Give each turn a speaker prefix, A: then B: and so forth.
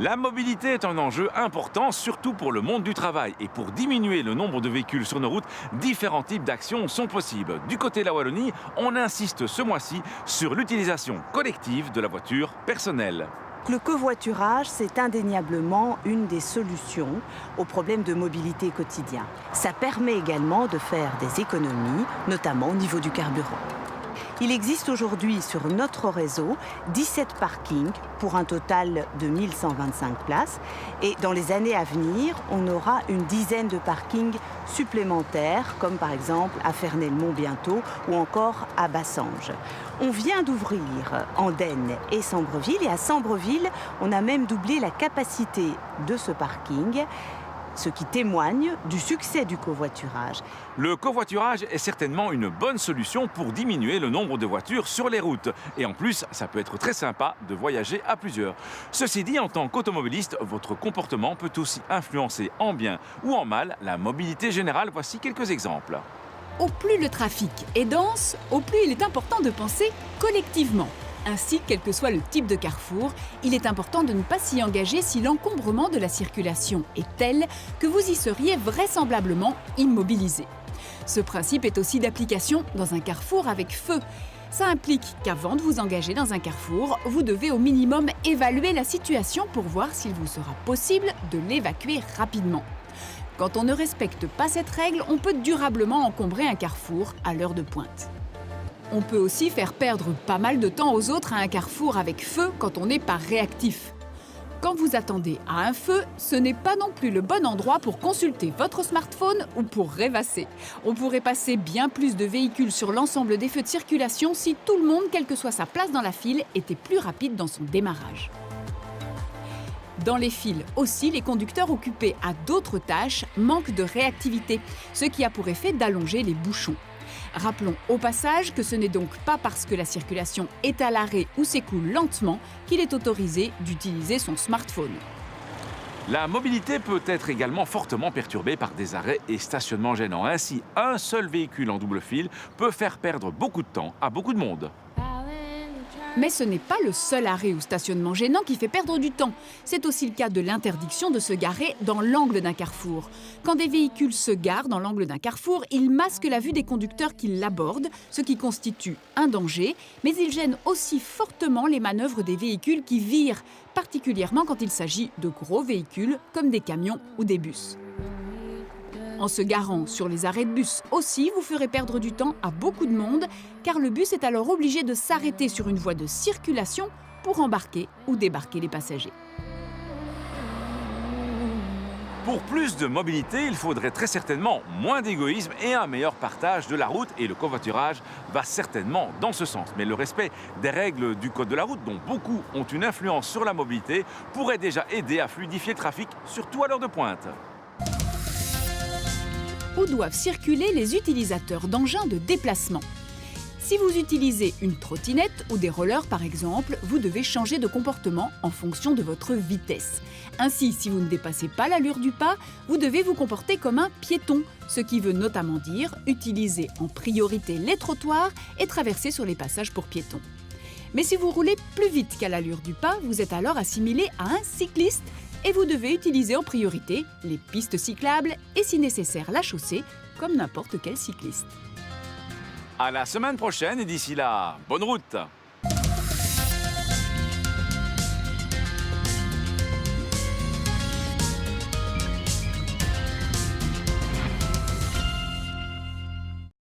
A: La mobilité est un enjeu important, surtout pour le monde du travail. Et pour diminuer le nombre de véhicules sur nos routes, différents types d'actions sont possibles. Du côté de la Wallonie, on insiste ce mois-ci sur l'utilisation collective de la voiture personnelle.
B: Le covoiturage, c'est indéniablement une des solutions aux problèmes de mobilité quotidien. Ça permet également de faire des économies, notamment au niveau du carburant. Il existe aujourd'hui sur notre réseau 17 parkings pour un total de 1125 places. Et dans les années à venir, on aura une dizaine de parkings supplémentaires, comme par exemple à Ferney-le-Mont bientôt ou encore à Bassange. On vient d'ouvrir Andenne et Sambreville. Et à Sambreville, on a même doublé la capacité de ce parking, ce qui témoigne du succès du covoiturage.
A: Le covoiturage est certainement une bonne solution pour diminuer le nombre de voitures sur les routes. Et en plus, ça peut être très sympa de voyager à plusieurs. Ceci dit, en tant qu'automobiliste, votre comportement peut aussi influencer en bien ou en mal la mobilité générale. Voici quelques exemples.
C: Au plus le trafic est dense, au plus il est important de penser collectivement. Ainsi, quel que soit le type de carrefour, il est important de ne pas s'y engager si l'encombrement de la circulation est tel que vous y seriez vraisemblablement immobilisé. Ce principe est aussi d'application dans un carrefour avec feu. Ça implique qu'avant de vous engager dans un carrefour, vous devez au minimum évaluer la situation pour voir s'il vous sera possible de l'évacuer rapidement. Quand on ne respecte pas cette règle, on peut durablement encombrer un carrefour à l'heure de pointe. On peut aussi faire perdre pas mal de temps aux autres à un carrefour avec feu quand on n'est pas réactif. Quand vous attendez à un feu, ce n'est pas non plus le bon endroit pour consulter votre smartphone ou pour rêvasser. On pourrait passer bien plus de véhicules sur l'ensemble des feux de circulation si tout le monde, quelle que soit sa place dans la file, était plus rapide dans son démarrage. Dans les files aussi, les conducteurs occupés à d'autres tâches manquent de réactivité, ce qui a pour effet d'allonger les bouchons. Rappelons au passage que ce n'est donc pas parce que la circulation est à l'arrêt ou s'écoule lentement qu'il est autorisé d'utiliser son smartphone.
A: La mobilité peut être également fortement perturbée par des arrêts et stationnements gênants. Ainsi, un seul véhicule en double file peut faire perdre beaucoup de temps à beaucoup de monde.
C: Mais ce n'est pas le seul arrêt ou stationnement gênant qui fait perdre du temps. C'est aussi le cas de l'interdiction de se garer dans l'angle d'un carrefour. Quand des véhicules se garent dans l'angle d'un carrefour, ils masquent la vue des conducteurs qui l'abordent, ce qui constitue un danger, mais ils gênent aussi fortement les manœuvres des véhicules qui virent, particulièrement quand il s'agit de gros véhicules comme des camions ou des bus. En se garant sur les arrêts de bus aussi, vous ferez perdre du temps à beaucoup de monde, car le bus est alors obligé de s'arrêter sur une voie de circulation pour embarquer ou débarquer les passagers.
A: Pour plus de mobilité, il faudrait très certainement moins d'égoïsme et un meilleur partage de la route. Et le covoiturage va certainement dans ce sens. Mais le respect des règles du code de la route, dont beaucoup ont une influence sur la mobilité, pourrait déjà aider à fluidifier le trafic, surtout à l'heure de pointe.
C: Où doivent circuler les utilisateurs d'engins de déplacement? Si vous utilisez une trottinette ou des rollers par exemple, vous devez changer de comportement en fonction de votre vitesse. Ainsi, si vous ne dépassez pas l'allure du pas, vous devez vous comporter comme un piéton, ce qui veut notamment dire utiliser en priorité les trottoirs et traverser sur les passages pour piétons. Mais si vous roulez plus vite qu'à l'allure du pas, vous êtes alors assimilé à un cycliste et vous devez utiliser en priorité les pistes cyclables et si nécessaire la chaussée, comme n'importe quel cycliste.
A: À la semaine prochaine et d'ici là, bonne route!